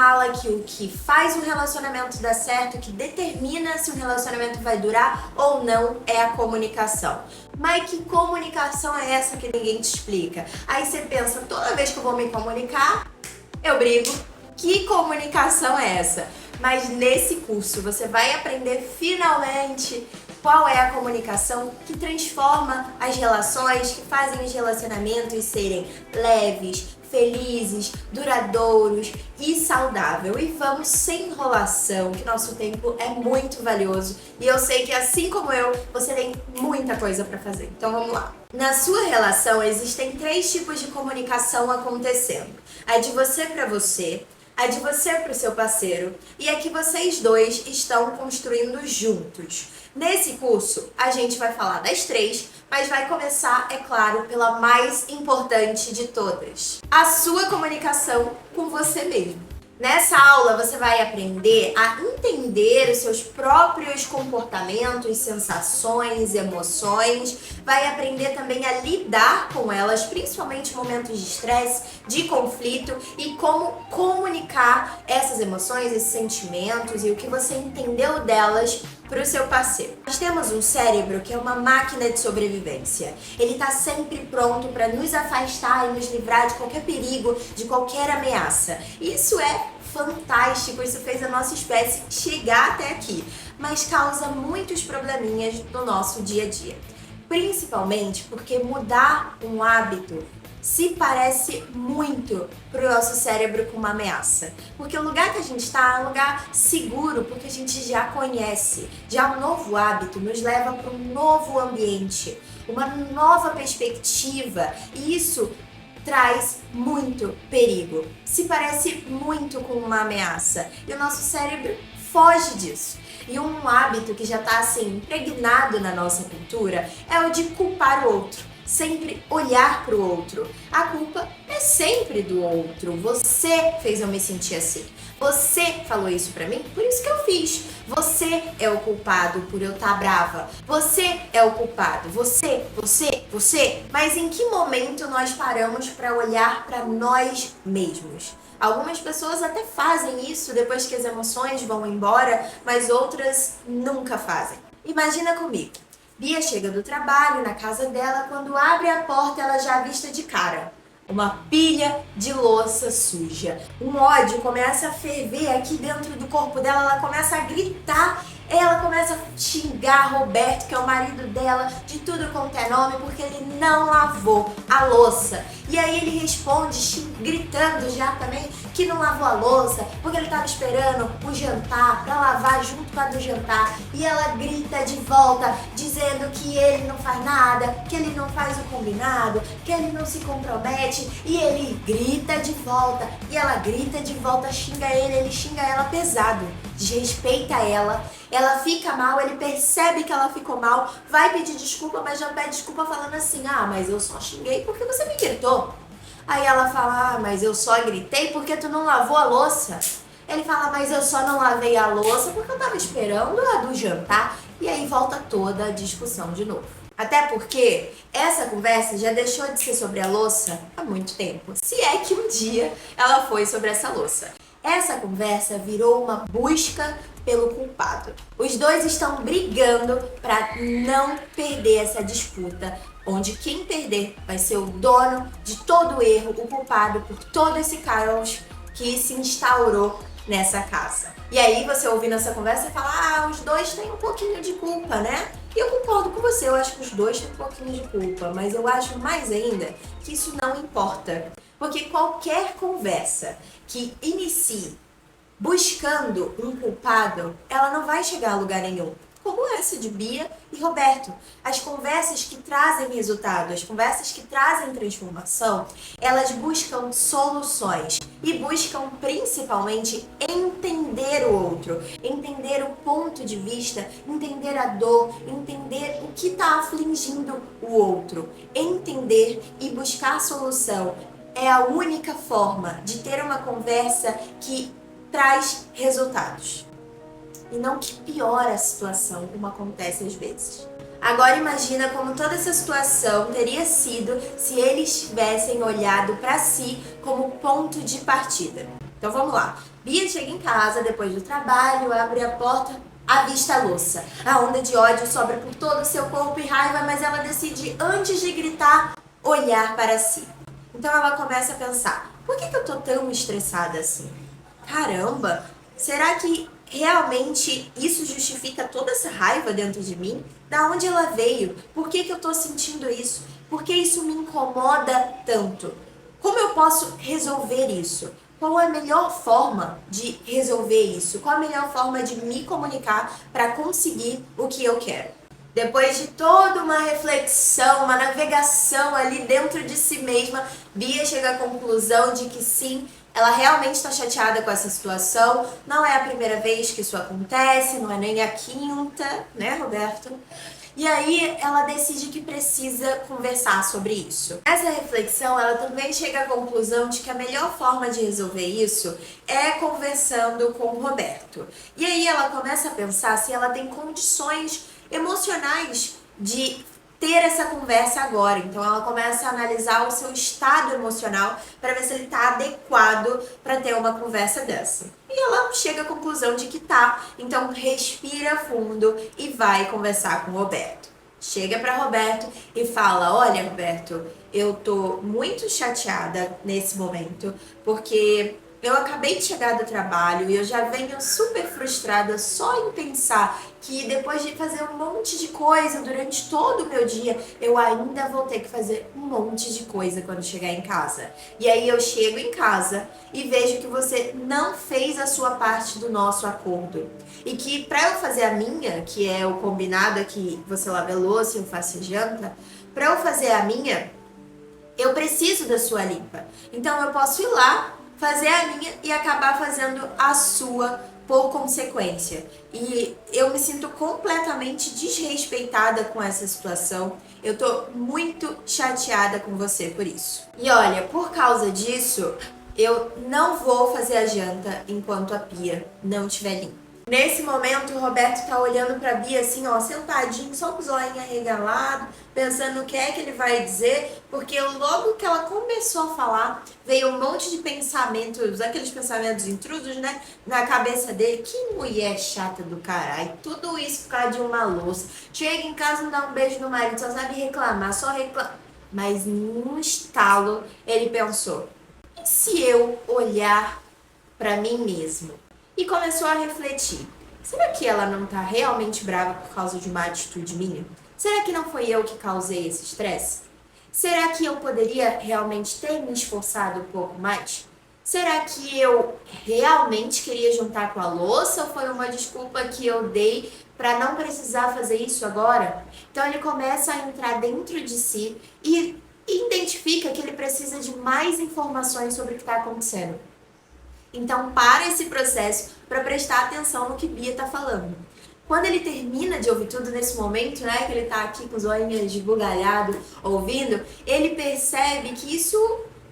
fala que o que faz um relacionamento dar certo, o que determina se um relacionamento vai durar ou não é a comunicação. Mas que comunicação é essa que ninguém te explica? Aí você pensa, toda vez que eu vou me comunicar, eu brigo. Que comunicação é essa? Mas nesse curso você vai aprender finalmente qual é a comunicação que transforma as relações, que fazem os relacionamentos serem leves, felizes, duradouros e saudáveis. E vamos sem enrolação, que nosso tempo é muito valioso e eu sei que assim como eu, você tem muita coisa para fazer. Então vamos lá. Na sua relação existem 3 tipos de comunicação acontecendo. A de você para você, a de você para o seu parceiro e a que vocês dois estão construindo juntos. Nesse curso, a gente vai falar das 3, mas vai começar, é claro, pela mais importante de todas. A sua comunicação com você mesmo. Nessa aula, você vai aprender a entender os seus próprios comportamentos, sensações, emoções. Vai aprender também a lidar com elas, principalmente em momentos de estresse, de conflito e como comunicar essas emoções, esses sentimentos e o que você entendeu delas para o seu parceiro. Nós temos um cérebro que é uma máquina de sobrevivência. Ele está sempre pronto para nos afastar e nos livrar de qualquer perigo, de qualquer ameaça. Isso é fantástico, isso fez a nossa espécie chegar até aqui, mas causa muitos probleminhas no nosso dia a dia. Principalmente porque mudar um hábito se parece muito para o nosso cérebro com uma ameaça. Porque o lugar que a gente está é um lugar seguro, porque a gente já conhece. Já um novo hábito nos leva para um novo ambiente, uma nova perspectiva. E isso traz muito perigo. Se parece muito com uma ameaça. E o nosso cérebro foge disso. E um hábito que já está assim impregnado na nossa cultura é o de culpar o outro. Sempre olhar para o outro. A culpa é sempre do outro. Você fez eu me sentir assim. Você falou isso pra mim, por isso que eu fiz. Você é o culpado por eu estar brava. Você é o culpado. Você. Mas em que momento nós paramos para olhar para nós mesmos? Algumas pessoas até fazem isso depois que as emoções vão embora, mas outras nunca fazem. Imagina comigo. Bia chega do trabalho, na casa dela, quando abre a porta ela já avista de cara uma pilha de louça suja. Um ódio começa a ferver aqui dentro do corpo dela, ela começa a gritar, ela começa a xingar Roberto, que é o marido dela, de tudo quanto é nome, porque ele não lavou a louça. E aí ele responde, gritando já também, que não lavou a louça, porque ele estava esperando o jantar para lavar junto com a do jantar. E ela grita de volta, dizendo que ele não faz nada, que ele não faz o combinado, que ele não se compromete. E ele grita de volta, e ela grita de volta, xinga ele xinga ela pesado, desrespeita ela. Ela fica mal, ele percebe que ela ficou mal, vai pedir desculpa, mas já pede desculpa falando assim, mas eu só xinguei porque você me gritou. Aí ela fala, mas eu só gritei porque tu não lavou a louça. Ele fala, mas eu só não lavei a louça porque eu tava esperando a do jantar. E aí volta toda a discussão de novo. Até porque essa conversa já deixou de ser sobre a louça há muito tempo. Se é que um dia ela foi sobre essa louça. Essa conversa virou uma busca pelo culpado. Os dois estão brigando para não perder essa disputa, onde quem perder vai ser o dono de todo o erro, o culpado por todo esse caos que se instaurou nessa casa. E aí você ouvindo essa conversa fala, os dois têm um pouquinho de culpa, né? E eu concordo com você, eu acho que os dois têm um pouquinho de culpa, mas eu acho mais ainda que isso não importa. Porque qualquer conversa que inicie buscando um culpado, ela não vai chegar a lugar nenhum. Como essa de Bia e Roberto. As conversas que trazem resultado, as conversas que trazem transformação, elas buscam soluções e buscam principalmente entender o outro, entender o ponto de vista, entender a dor, entender o que está afligindo o outro, entender e buscar solução. É a única forma de ter uma conversa que traz resultados. E não que piora a situação, como acontece às vezes. Agora imagina como toda essa situação teria sido se eles tivessem olhado para si como ponto de partida. Então vamos lá. Bia chega em casa depois do trabalho, abre a porta, avista a louça. A onda de ódio sobra por todo o seu corpo e raiva, mas ela decide, antes de gritar, olhar para si. Então ela começa a pensar, por que eu tô tão estressada assim? Caramba, será que realmente isso justifica toda essa raiva dentro de mim? Da onde ela veio? Por que eu tô sentindo isso? Por que isso me incomoda tanto? Como eu posso resolver isso? Qual é a melhor forma de resolver isso? Qual a melhor forma de me comunicar para conseguir o que eu quero? Depois de toda uma reflexão, uma navegação ali dentro de si mesma, Bia chega à conclusão de que sim, ela realmente está chateada com essa situação. Não é a primeira vez que isso acontece, não é nem a quinta, né, Roberto? E aí ela decide que precisa conversar sobre isso. Nessa reflexão, ela também chega à conclusão de que a melhor forma de resolver isso é conversando com o Roberto. E aí ela começa a pensar se ela tem condições emocionais de ter essa conversa agora. Então ela começa a analisar o seu estado emocional para ver se ele está adequado para ter uma conversa dessa. E ela chega à conclusão de que tá. Então respira fundo e vai conversar com o Roberto. Chega para Roberto e fala: olha, Roberto, eu tô muito chateada nesse momento porque eu acabei de chegar do trabalho e eu já venho super frustrada só em pensar que depois de fazer um monte de coisa durante todo o meu dia, eu ainda vou ter que fazer um monte de coisa quando chegar em casa. E aí eu chego em casa e vejo que você não fez a sua parte do nosso acordo. E que para eu fazer a minha, que é o combinado aqui, você lava a louça e eu faço a janta, para eu fazer a minha, eu preciso da sua limpa. Então eu posso ir lá, fazer a minha e acabar fazendo a sua por consequência. E eu me sinto completamente desrespeitada com essa situação. Eu tô muito chateada com você por isso. E olha, por causa disso, eu não vou fazer a janta enquanto a pia não estiver limpa. Nesse momento, o Roberto tá olhando pra Bia assim, ó, sentadinho, só com o zoinho arregalado, pensando o que é que ele vai dizer, porque logo que ela começou a falar, veio um monte de pensamentos, aqueles pensamentos intrusos, né, na cabeça dele. Que mulher chata do caralho, tudo isso por causa de uma louça. Chega em casa, não dá um beijo no marido, só sabe reclamar, só reclama. Mas num estalo, ele pensou, e se eu olhar pra mim mesmo? E começou a refletir. Será que ela não tá realmente brava por causa de uma atitude minha? Será que não foi eu que causei esse estresse? Será que eu poderia realmente ter me esforçado um pouco mais? Será que eu realmente queria juntar com a louça ou foi uma desculpa que eu dei para não precisar fazer isso agora? Então ele começa a entrar dentro de si e identifica que ele precisa de mais informações sobre o que está acontecendo. Então, para esse processo para prestar atenção no que Bia tá falando. Quando ele termina de ouvir tudo nesse momento, né, que ele tá aqui com os olhinhos esbugalhados ouvindo, ele percebe que isso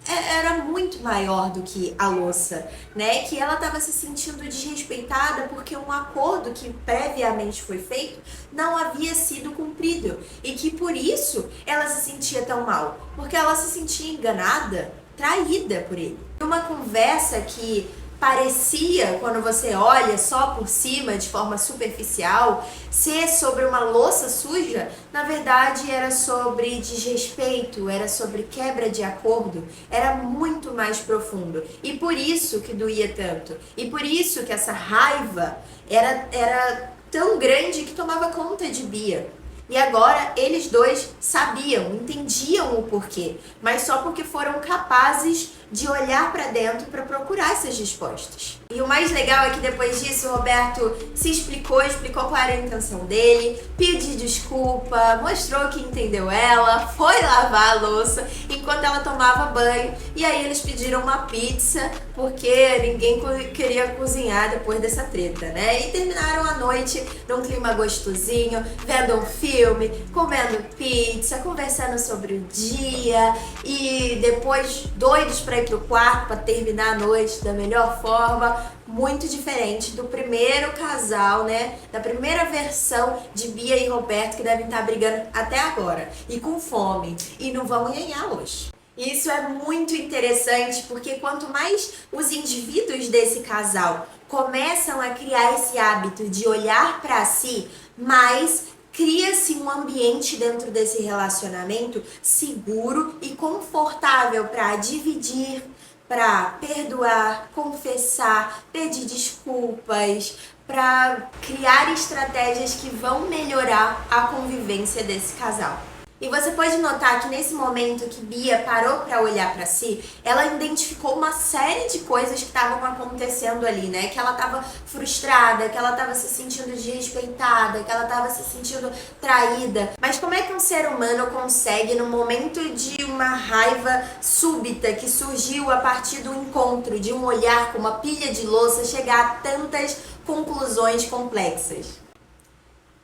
era muito maior do que a louça, né? Que ela estava se sentindo desrespeitada porque um acordo que previamente foi feito não havia sido cumprido e que por isso ela se sentia tão mal, porque ela se sentia enganada, traída por ele. Uma conversa que parecia, quando você olha só por cima, de forma superficial, ser sobre uma louça suja, na verdade era sobre desrespeito, era sobre quebra de acordo, era muito mais profundo. E por isso que doía tanto. E por isso que essa raiva era tão grande que tomava conta de Bia. E agora eles dois sabiam, entendiam o porquê, mas só porque foram capazes de olhar para dentro para procurar essas respostas. E o mais legal é que depois disso o Roberto se explicou qual era a intenção dele, pediu desculpa, mostrou que entendeu ela, foi lavar a louça enquanto ela tomava banho. E aí eles pediram uma pizza porque ninguém queria cozinhar depois dessa treta, né? E terminaram a noite num clima gostosinho, vendo um filme, comendo pizza, conversando sobre o dia e depois doidos para ir pro quarto para terminar a noite da melhor forma. Muito diferente do primeiro casal, né? Da primeira versão de Bia e Roberto, que devem estar brigando até agora e com fome e não vão ganhar hoje. Isso é muito interessante porque quanto mais os indivíduos desse casal começam a criar esse hábito de olhar para si, mais cria-se um ambiente dentro desse relacionamento seguro e confortável para dividir, para perdoar, confessar, pedir desculpas, para criar estratégias que vão melhorar a convivência desse casal. E você pode notar que nesse momento que Bia parou para olhar para si, ela identificou uma série de coisas que estavam acontecendo ali, né? Que ela estava frustrada, que ela estava se sentindo desrespeitada, que ela estava se sentindo traída. Mas como é que um ser humano consegue, no momento de uma raiva súbita que surgiu a partir do encontro, de um olhar com uma pilha de louça, chegar a tantas conclusões complexas?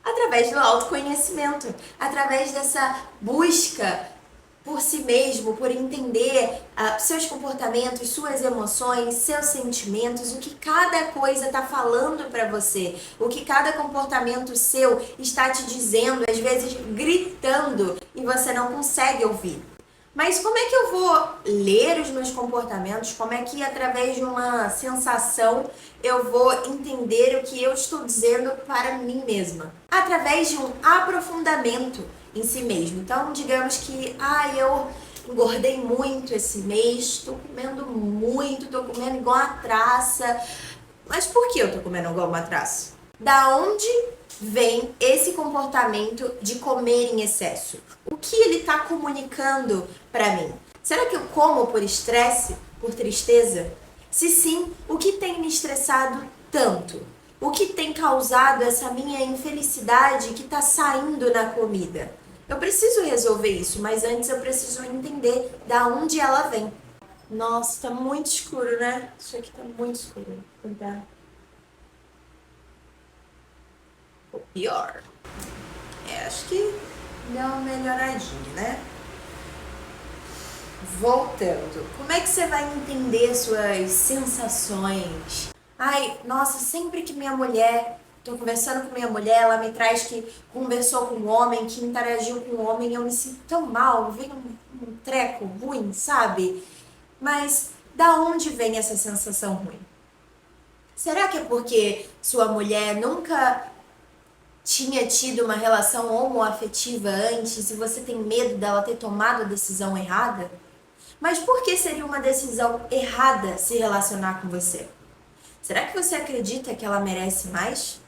Através do autoconhecimento, através dessa busca por si mesmo, por entender seus comportamentos, suas emoções, seus sentimentos, o que cada coisa está falando para você, o que cada comportamento seu está te dizendo, às vezes gritando e você não consegue ouvir. Mas como é que eu vou ler os meus comportamentos? Como é que através de uma sensação eu vou entender o que eu estou dizendo para mim mesma? Através de um aprofundamento em si mesmo. Então, digamos que eu engordei muito esse mês, estou comendo muito, estou comendo igual uma traça. Mas por que eu estou comendo igual uma traça? Da onde vem esse comportamento de comer em excesso? O que ele está comunicando para mim? Será que eu como por estresse, por tristeza? Se sim, o que tem me estressado tanto? O que tem causado essa minha infelicidade que está saindo na comida? Eu preciso resolver isso, mas antes eu preciso entender da onde ela vem. Nossa, tá muito escuro, né? Isso aqui tá muito escuro. Cuidado. O pior. Acho que deu uma melhoradinha, né? Voltando. Como é que você vai entender suas sensações? Ai, nossa, sempre que minha mulher... Tô conversando com minha mulher, ela me traz que conversou com um homem, que interagiu com um homem, eu me sinto tão mal, vem um treco ruim, sabe? Mas da onde vem essa sensação ruim? Será que é porque sua mulher nunca tinha tido uma relação homoafetiva antes e você tem medo dela ter tomado a decisão errada? Mas por que seria uma decisão errada se relacionar com você? Será que você acredita que ela merece mais?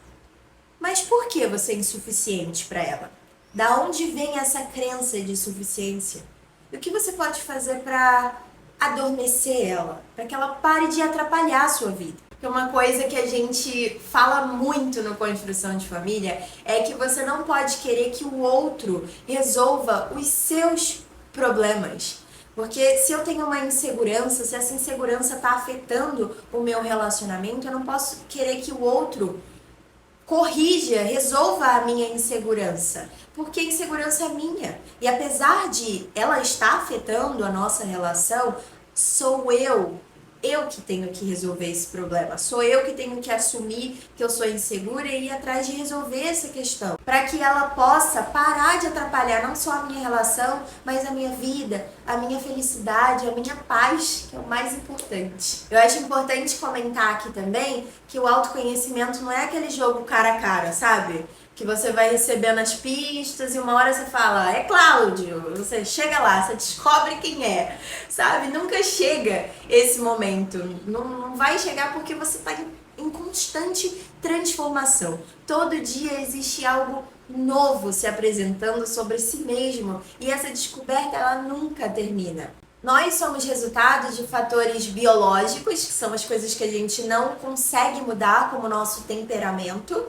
Mas por que você é insuficiente para ela? Da onde vem essa crença de suficiência? E o que você pode fazer para adormecer ela? Para que ela pare de atrapalhar a sua vida? Porque uma coisa que a gente fala muito no Construção de Família é que você não pode querer que o outro resolva os seus problemas. Porque se eu tenho uma insegurança, se essa insegurança está afetando o meu relacionamento, eu não posso querer que o outro corrija, resolva a minha insegurança, porque a insegurança é minha. E apesar de ela estar afetando a nossa relação, sou eu que tenho que resolver esse problema. Sou eu que tenho que assumir que eu sou insegura e ir atrás de resolver essa questão, para que ela possa parar de atrapalhar não só a minha relação, mas a minha vida, a minha felicidade, a minha paz, que é o mais importante. Eu acho importante comentar aqui também que o autoconhecimento não é aquele jogo cara a cara, sabe? Que você vai recebendo as pistas e uma hora você fala, é Cláudio, você chega lá, você descobre quem é, sabe? Nunca chega esse momento, não vai chegar porque você está em constante transformação. Todo dia existe algo novo se apresentando sobre si mesmo e essa descoberta ela nunca termina. Nós somos resultado de fatores biológicos, que são as coisas que a gente não consegue mudar, como o nosso temperamento,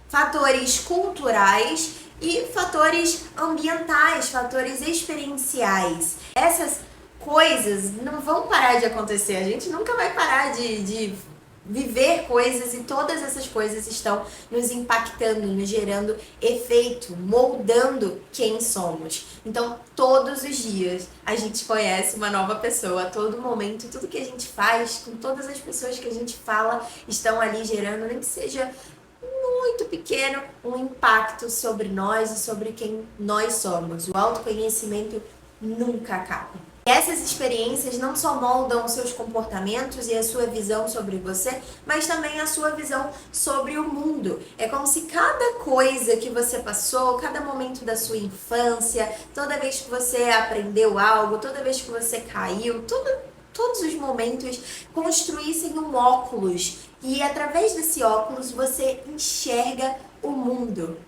fatores culturais e fatores ambientais, fatores experienciais. Essas coisas não vão parar de acontecer, a gente nunca vai parar de viver coisas e todas essas coisas estão nos impactando, nos gerando efeito, moldando quem somos. Então, todos os dias a gente conhece uma nova pessoa, a todo momento, tudo que a gente faz, com todas as pessoas que a gente fala, estão ali gerando, nem que seja muito pequeno, um impacto sobre nós e sobre quem nós somos. O autoconhecimento nunca acaba. Essas experiências não só moldam os seus comportamentos e a sua visão sobre você, mas também a sua visão sobre o mundo. É como se cada coisa que você passou, cada momento da sua infância, toda vez que você aprendeu algo, toda vez que você caiu, todos os momentos construíssem um óculos. E através desse óculos você enxerga o mundo.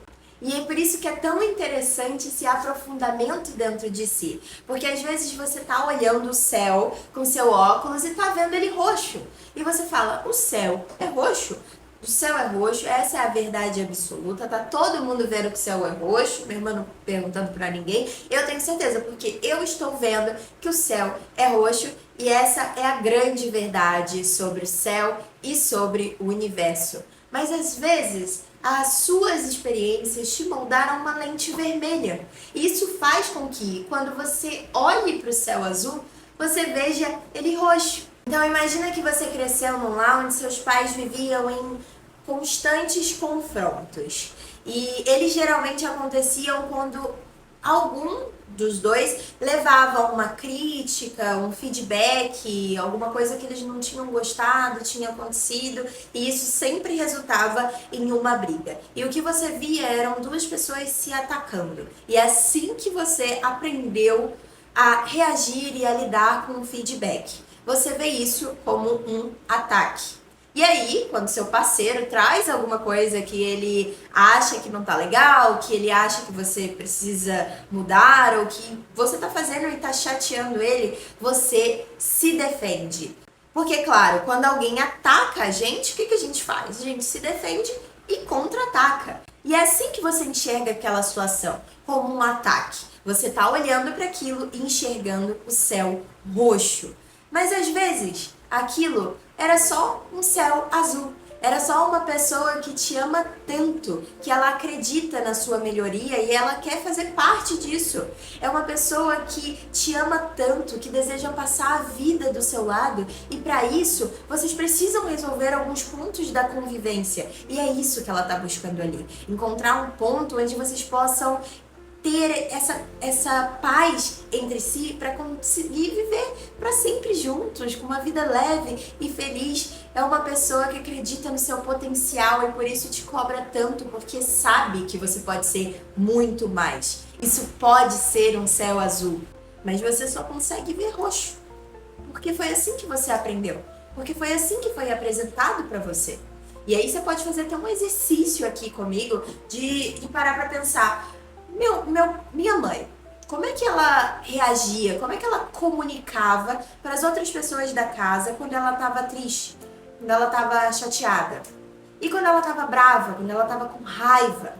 E é por isso que é tão interessante esse aprofundamento dentro de si. Porque às vezes você tá olhando o céu com seu óculos e tá vendo ele roxo. E você fala, o céu é roxo? O céu é roxo, essa é a verdade absoluta, tá todo mundo vendo que o céu é roxo, minha irmã não perguntando pra ninguém, eu tenho certeza, porque eu estou vendo que o céu é roxo e essa é a grande verdade sobre o céu e sobre o universo. Mas às vezes as suas experiências te moldaram uma lente vermelha. Isso faz com que, quando você olhe para o céu azul, você veja ele roxo. Então imagina que você cresceu num lar onde seus pais viviam em constantes confrontos. E eles geralmente aconteciam quando algum dos dois levava uma crítica, um feedback, alguma coisa que eles não tinham gostado, tinha acontecido, e isso sempre resultava em uma briga. E o que você via eram duas pessoas se atacando. E é assim que você aprendeu a reagir e a lidar com o feedback. Você vê isso como um ataque. E aí, quando seu parceiro traz alguma coisa que ele acha que não tá legal, que ele acha que você precisa mudar, ou que você tá fazendo e tá chateando ele, você se defende. Porque, claro, quando alguém ataca a gente, o que a gente faz? A gente se defende e contra-ataca. E é assim que você enxerga aquela situação, como um ataque. Você tá olhando para aquilo e enxergando o céu roxo. Mas às vezes, aquilo era só um céu azul. Era só uma pessoa que te ama tanto, que ela acredita na sua melhoria e ela quer fazer parte disso. É uma pessoa que te ama tanto, que deseja passar a vida do seu lado, e para isso vocês precisam resolver alguns pontos da convivência. E é isso que ela está buscando ali. Encontrar um ponto onde vocês possam ter essa paz entre si para conseguir viver para sempre juntos, com uma vida leve e feliz. É uma pessoa que acredita no seu potencial e por isso te cobra tanto, porque sabe que você pode ser muito mais. Isso pode ser um céu azul, mas você só consegue ver roxo, porque foi assim que você aprendeu, porque foi assim que foi apresentado para você. E aí você pode fazer até um exercício aqui comigo de parar para pensar. Minha mãe, como é que ela reagia? Como é que ela comunicava para as outras pessoas da casa quando ela estava triste, quando ela estava chateada? E quando ela estava brava, quando ela estava com raiva?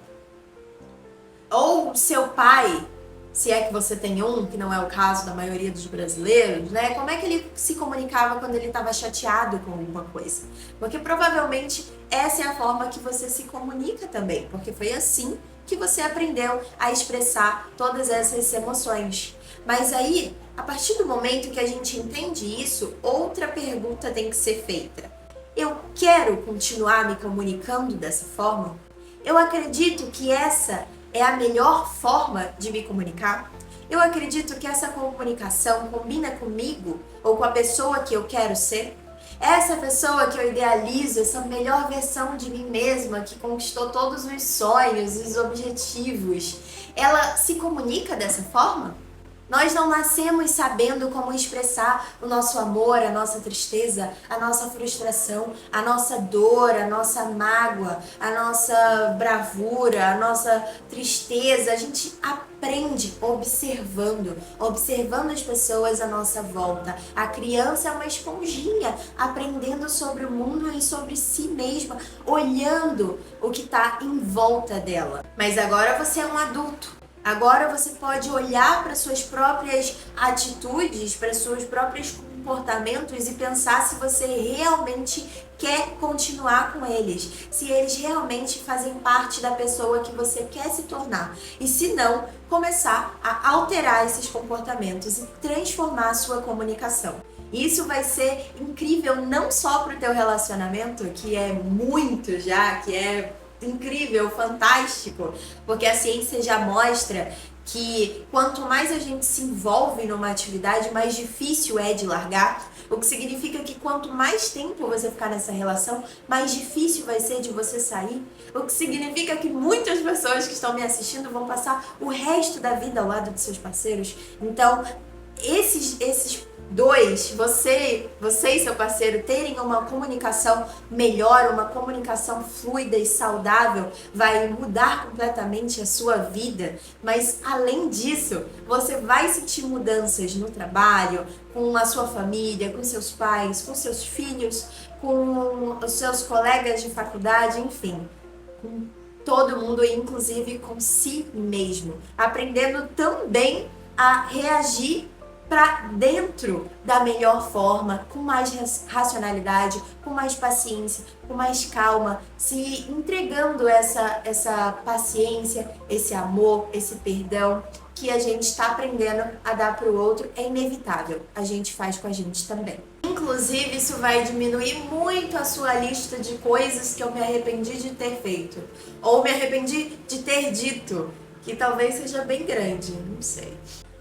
Ou seu pai, se é que você tem um, que não é o caso da maioria dos brasileiros, né? Como é que ele se comunicava quando ele estava chateado com alguma coisa? Porque provavelmente essa é a forma que você se comunica também, porque foi assim que você aprendeu a expressar todas essas emoções. Mas aí, a partir do momento que a gente entende isso, outra pergunta tem que ser feita. Eu quero continuar me comunicando dessa forma? Eu acredito que essa é a melhor forma de me comunicar? Eu acredito que essa comunicação combina comigo ou com a pessoa que eu quero ser? Essa pessoa que eu idealizo, essa melhor versão de mim mesma, que conquistou todos os sonhos, os objetivos, ela se comunica dessa forma? Nós não nascemos sabendo como expressar o nosso amor, a nossa tristeza, a nossa frustração, a nossa dor, a nossa mágoa, a nossa bravura, a nossa tristeza. A gente aprende observando as pessoas à nossa volta. A criança é uma esponjinha, aprendendo sobre o mundo e sobre si mesma, olhando o que está em volta dela. Mas agora você é um adulto. Agora você pode olhar para suas próprias atitudes, para seus próprios comportamentos e pensar se você realmente quer continuar com eles, se eles realmente fazem parte da pessoa que você quer se tornar. E se não, começar a alterar esses comportamentos e transformar a sua comunicação. Isso vai ser incrível não só para o teu relacionamento, que é muito já, que é incrível, fantástico, porque a ciência já mostra que quanto mais a gente se envolve numa atividade, mais difícil é de largar. O que significa que quanto mais tempo você ficar nessa relação, mais difícil vai ser de você sair. O que significa que muitas pessoas que estão me assistindo vão passar o resto da vida ao lado de seus parceiros. Então, esses dois, você e seu parceiro terem uma comunicação melhor, uma comunicação fluida e saudável, vai mudar completamente a sua vida. Mas além disso, você vai sentir mudanças no trabalho, com a sua família, com seus pais, com seus filhos, com os seus colegas de faculdade, enfim, com todo mundo, inclusive com si mesmo, aprendendo também a reagir para dentro da melhor forma, com mais racionalidade, com mais paciência, com mais calma, se entregando essa paciência, esse amor, esse perdão que a gente está aprendendo a dar para o outro. É inevitável, a gente faz com a gente também. Inclusive, isso vai diminuir muito a sua lista de coisas que eu me arrependi de ter feito, ou me arrependi de ter dito, que talvez seja bem grande, não sei.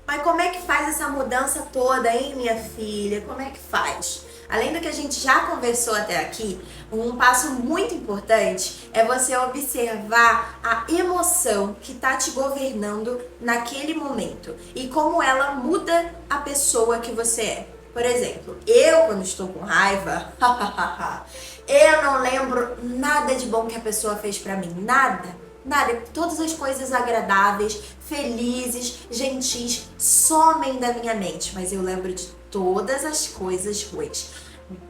Mas como é que faz essa mudança toda, hein, minha filha? Como é que faz? Além do que a gente já conversou até aqui, um passo muito importante é você observar a emoção que está te governando naquele momento e como ela muda a pessoa que você é. Por exemplo, eu quando estou com raiva, eu não lembro nada de bom que a pessoa fez pra mim, nada. Nada, todas as coisas agradáveis, felizes, gentis, somem da minha mente, mas eu lembro de todas as coisas ruins.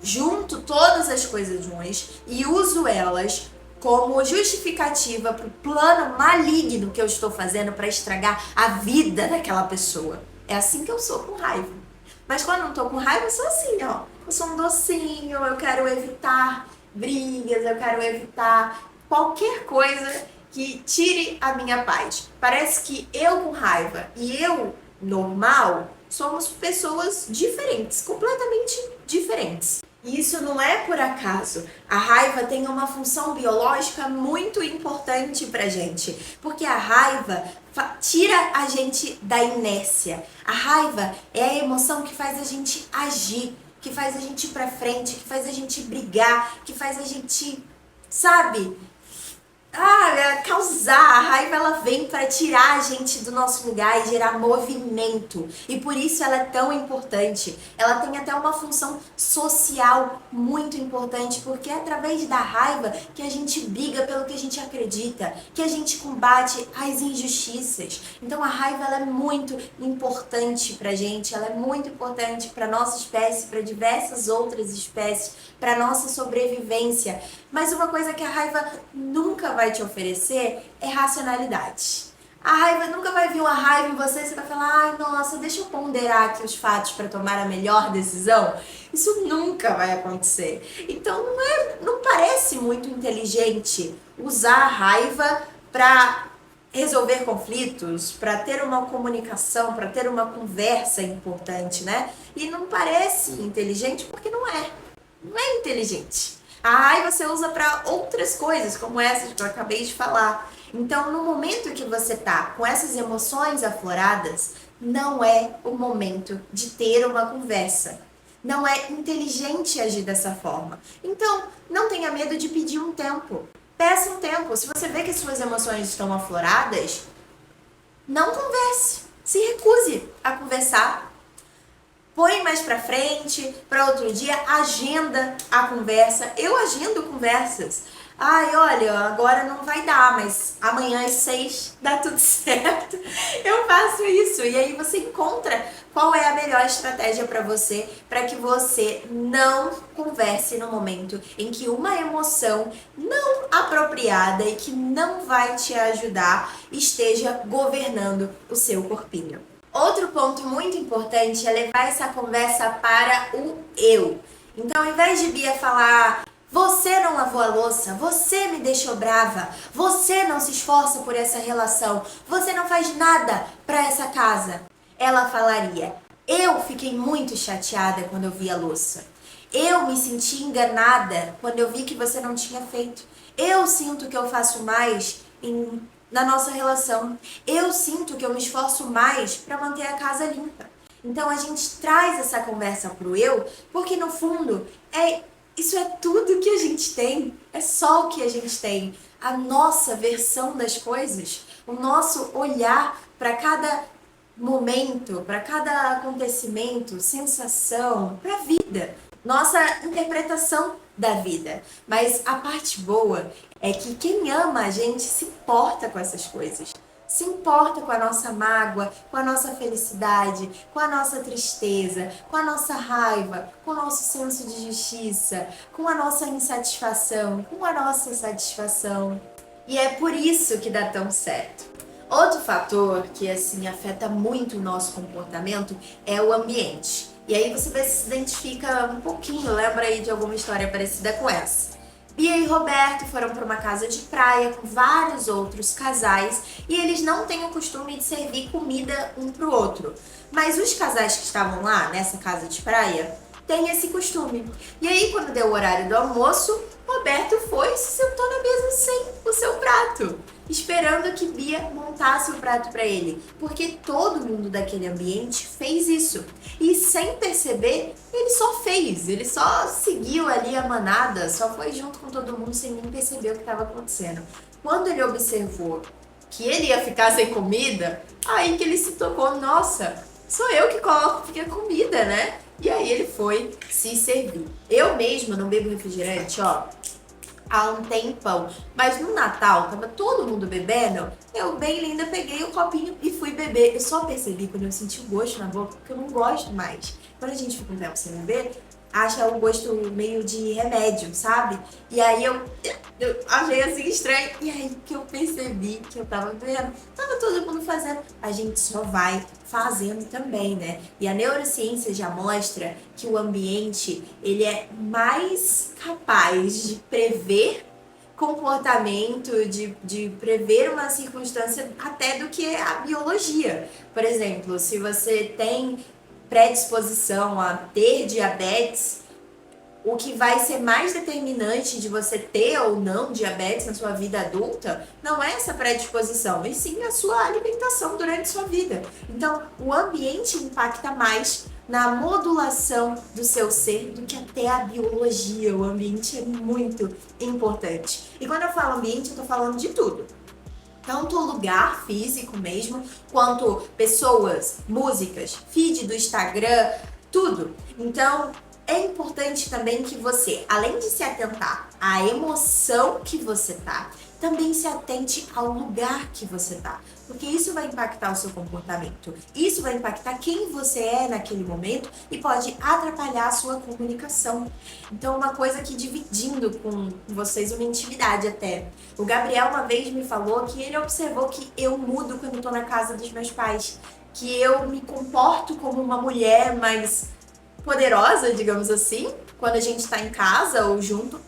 Junto todas as coisas ruins e uso elas como justificativa para o plano maligno que eu estou fazendo para estragar a vida daquela pessoa. É assim que eu sou com raiva. Mas quando eu não tô com raiva, eu sou assim, ó. Eu sou um docinho, eu quero evitar brigas, eu quero evitar qualquer coisa que tire a minha paz. Parece que eu com raiva e eu normal somos pessoas diferentes, completamente diferentes. E isso não é por acaso. A raiva tem uma função biológica muito importante pra gente, porque a raiva tira a gente da inércia. A raiva é a emoção que faz a gente agir, que faz a gente ir pra frente, que faz a gente brigar, que faz a gente, sabe, causar. A raiva, ela vem para tirar a gente do nosso lugar e gerar movimento. E por isso ela é tão importante. Ela tem até uma função social muito importante, porque é através da raiva que a gente briga pelo que a gente acredita, que a gente combate as injustiças. Então a raiva, ela é muito importante pra gente, ela é muito importante pra nossa espécie, para diversas outras espécies, para nossa sobrevivência. Mas uma coisa que a raiva nunca vai te oferecer é racionalidade. A raiva nunca vai vir uma raiva em você e você vai falar, ai, nossa, deixa eu ponderar aqui os fatos para tomar a melhor decisão. Isso nunca vai acontecer. Então não parece muito inteligente usar a raiva para resolver conflitos, para ter uma comunicação, para ter uma conversa importante, né? E não parece inteligente porque não é. Não é inteligente. A raiva você usa para outras coisas, como essas que eu acabei de falar. Então, no momento que você tá com essas emoções afloradas, não é o momento de ter uma conversa. Não é inteligente agir dessa forma. Então, não tenha medo de pedir um tempo. Peça um tempo. Se você vê que suas emoções estão afloradas, não converse. Se recuse a conversar. Põe mais pra frente, para outro dia, agenda a conversa. Eu agendo conversas. Ai, olha, agora não vai dar, mas amanhã às 6 dá tudo certo. Eu faço isso. E aí você encontra qual é a melhor estratégia para você, para que você não converse no momento em que uma emoção não apropriada e que não vai te ajudar esteja governando o seu corpinho. Outro ponto muito importante é levar essa conversa para o eu. Então, ao invés de Bia falar, você não lavou a louça, você me deixou brava, você não se esforça por essa relação, você não faz nada para essa casa, ela falaria, eu fiquei muito chateada quando eu vi a louça. Eu me senti enganada quando eu vi que você não tinha feito. Eu sinto que eu faço mais em na nossa relação. Eu sinto que eu me esforço mais para manter a casa limpa. Então a gente traz essa conversa pro eu, porque no fundo isso é tudo que a gente tem, é só o que a gente tem. A nossa versão das coisas, o nosso olhar para cada momento, para cada acontecimento, sensação, para a vida, nossa interpretação da vida. Mas a parte boa é que quem ama a gente se importa com essas coisas. Se importa com a nossa mágoa, com a nossa felicidade, com a nossa tristeza, com a nossa raiva, com o nosso senso de justiça, com a nossa insatisfação, com a nossa satisfação. E é por isso que dá tão certo. Outro fator que assim afeta muito o nosso comportamento é o ambiente. E aí você vê se identifica um pouquinho, lembra aí de alguma história parecida com essa. Bia e Roberto foram para uma casa de praia com vários outros casais e eles não têm o costume de servir comida um pro outro. Mas os casais que estavam lá nessa casa de praia têm esse costume. E aí, quando deu o horário do almoço, Roberto foi e se sentou na mesa sem o seu prato, esperando que Bia montasse o prato para ele, porque todo mundo daquele ambiente fez isso. E sem perceber, ele só seguiu ali a manada, só foi junto com todo mundo sem nem perceber o que estava acontecendo. Quando ele observou que ele ia ficar sem comida, aí que ele se tocou, nossa, sou eu que coloco a comida, né? E aí ele foi se servir. Eu mesma não bebo refrigerante, ó, há um tempão. Mas no Natal, tava todo mundo bebendo, eu bem linda peguei o copinho e fui beber. Eu só percebi quando eu senti o gosto na boca, porque eu não gosto mais. Quando a gente fica um tempo sem beber, acha o gosto meio de remédio, sabe? E aí eu achei assim estranho. E aí que eu percebi que eu tava bebendo. Tava todo mundo fazendo. A gente só vai fazendo também, né? E a neurociência já mostra que o ambiente, ele é mais capaz de prever comportamento, de prever uma circunstância até do que a biologia. Por exemplo, se você tem predisposição a ter diabetes, o que vai ser mais determinante de você ter ou não diabetes na sua vida adulta não é essa predisposição, e sim a sua alimentação durante sua vida. Então, o ambiente impacta mais na modulação do seu ser do que até a biologia. O ambiente é muito importante. E quando eu falo ambiente, eu tô falando de tudo. Tanto o lugar físico mesmo, quanto pessoas, músicas, feed do Instagram, tudo. Então, é importante também que você, além de se atentar à emoção que você tá, também se atente ao lugar que você tá. Porque isso vai impactar o seu comportamento. Isso vai impactar quem você é naquele momento e pode atrapalhar a sua comunicação. Então, uma coisa que dividindo com vocês uma intimidade até. O Gabriel uma vez me falou que ele observou que eu mudo quando eu tô na casa dos meus pais. Que eu me comporto como uma mulher mais poderosa, digamos assim, quando a gente tá em casa ou junto,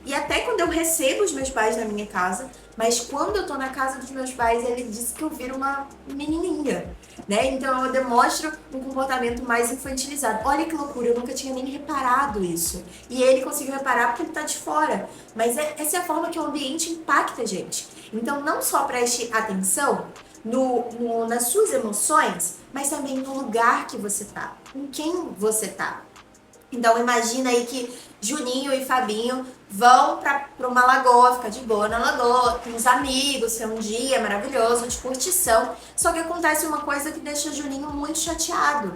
e até quando eu recebo os meus pais na minha casa, mas quando eu tô na casa dos meus pais, ele disse que eu viro uma menininha, né? Então eu demonstro um comportamento mais infantilizado. Olha que loucura, eu nunca tinha nem reparado isso. E ele conseguiu reparar porque ele tá de fora. Mas essa é a forma que o ambiente impacta a gente. Então não só preste atenção nas suas emoções, mas também no lugar que você tá, com quem você tá. Então imagina aí que Juninho e Fabinho vão pra uma lagoa, ficar de boa na lagoa, com os amigos, ter um dia maravilhoso de curtição. Só que acontece uma coisa que deixa Juninho muito chateado.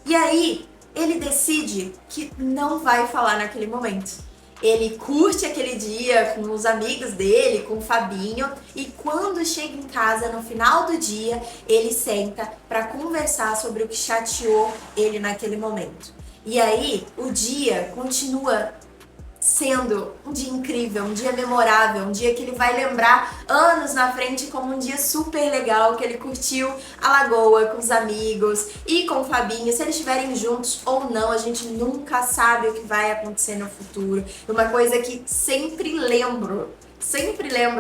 E aí ele decide que não vai falar naquele momento. Ele curte aquele dia com os amigos dele, com o Fabinho, e quando chega em casa, no final do dia, ele senta para conversar sobre o que chateou ele naquele momento. E aí, o dia continua sendo um dia incrível, um dia memorável, um dia que ele vai lembrar anos na frente como um dia super legal, que ele curtiu a lagoa com os amigos e com o Fabinho. Se eles estiverem juntos ou não, a gente nunca sabe o que vai acontecer no futuro. Uma coisa que sempre lembro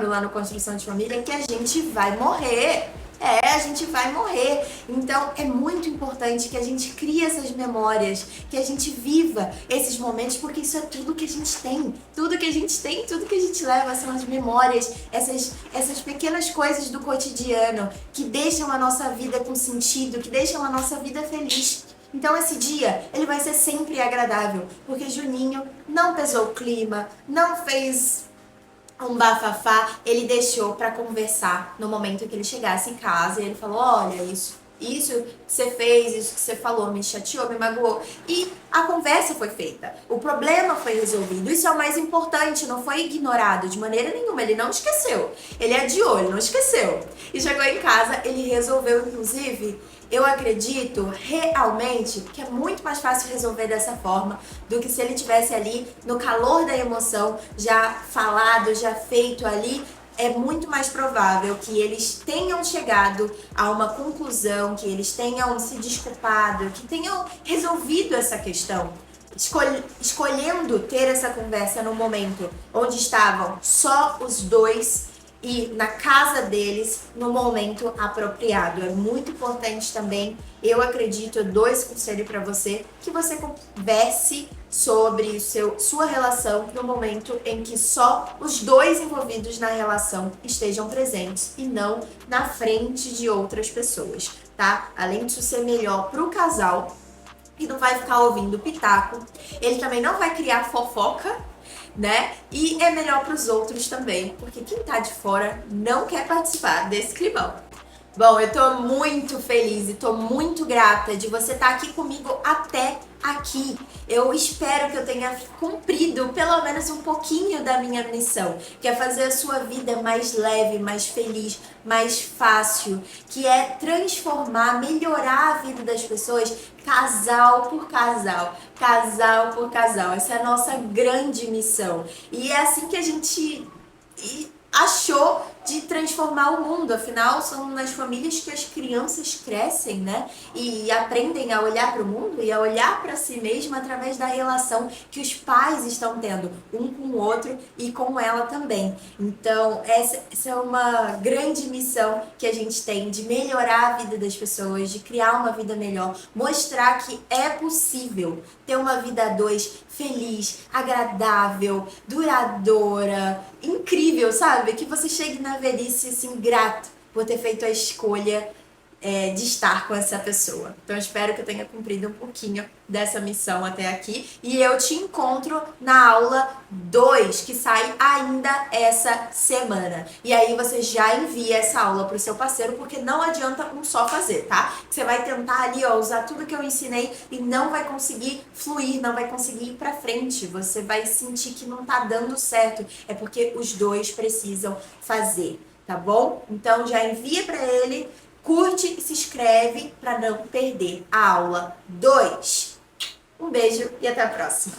lá no Construção de Família, é que a gente vai morrer. A gente vai morrer. Então é muito importante que a gente crie essas memórias, que a gente viva esses momentos, porque isso é tudo que a gente tem. Tudo que a gente tem, tudo que a gente leva são as memórias, essas pequenas coisas do cotidiano que deixam a nossa vida com sentido, que deixam a nossa vida feliz. Então esse dia, ele vai ser sempre agradável, porque Juninho não pesou o clima, não fez um bafafá, ele deixou pra conversar no momento que ele chegasse em casa e ele falou: olha, isso que você fez, isso que você falou me chateou, me magoou. E a conversa foi feita, o problema foi resolvido. Isso é o mais importante, não foi ignorado de maneira nenhuma, ele não esqueceu. Ele adiou, ele não esqueceu. E chegou em casa, ele resolveu, inclusive. Eu acredito realmente que é muito mais fácil resolver dessa forma do que se ele tivesse ali no calor da emoção, já falado, já feito ali. É muito mais provável que eles tenham chegado a uma conclusão, que eles tenham se desculpado, que tenham resolvido essa questão. Escolhendo ter essa conversa no momento onde estavam só os dois e na casa deles no momento apropriado. É muito importante também, eu acredito, eu dou esse conselho para você, que você converse sobre sua relação no momento em que só os dois envolvidos na relação estejam presentes e não na frente de outras pessoas, tá? Além disso ser melhor pro casal, e não vai ficar ouvindo pitaco, ele também não vai criar fofoca, né? E é melhor para os outros também, porque quem tá de fora não quer participar desse climão. Bom, eu tô muito feliz e tô muito grata de você estar aqui comigo até aqui. Eu espero que eu tenha cumprido pelo menos um pouquinho da minha missão, que é fazer a sua vida mais leve, mais feliz, mais fácil, que é transformar, melhorar a vida das pessoas casal por casal, casal por casal. Essa é a nossa grande missão. E é assim que a gente achou de transformar o mundo. Afinal, são nas famílias que as crianças crescem, né? E aprendem a olhar para o mundo e a olhar para si mesma através da relação que os pais estão tendo um com o outro e com ela também. Então, essa é uma grande missão que a gente tem de melhorar a vida das pessoas, de criar uma vida melhor, mostrar que é possível ter uma vida a dois feliz, agradável, duradoura, incrível, sabe? Que você chegue na velhice assim, grato por ter feito a escolha de estar com essa pessoa. Então, espero que eu tenha cumprido um pouquinho dessa missão até aqui. E eu te encontro na aula 2, que sai ainda essa semana. E aí você já envia essa aula para o seu parceiro, porque não adianta um só fazer, tá? Você vai tentar ali, ó, usar tudo que eu ensinei e não vai conseguir fluir, não vai conseguir ir pra frente. Você vai sentir que não tá dando certo. É porque os dois precisam fazer, tá bom? Então, já envia para ele. Curte e se inscreve para não perder a aula 2. Um beijo e até a próxima!